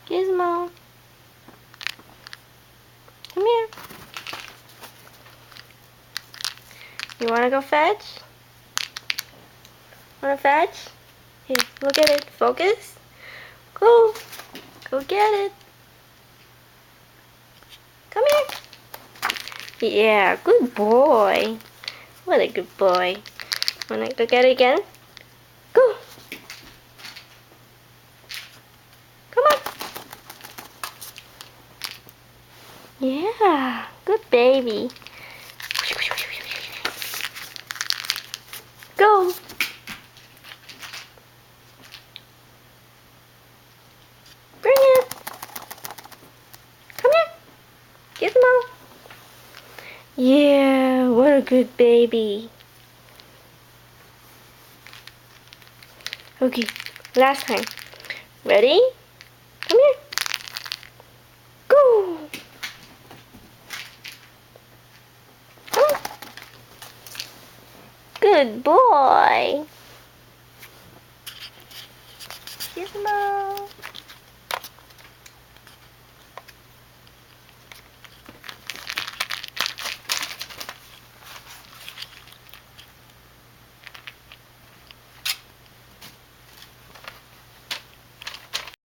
Gizmo. Come here. You wanna go fetch? Wanna fetch? Here, look at it. Focus. Go. Go get it. Come here. Yeah, good boy. What a good boy. Wanna go get it again? Go. Come on. Yeah, good baby. Go. Bring it. Come here. Gizmo. Yeah, what a good baby. Okay, last time. Ready? Come here. Go. Come on. Good boy. Gizmo.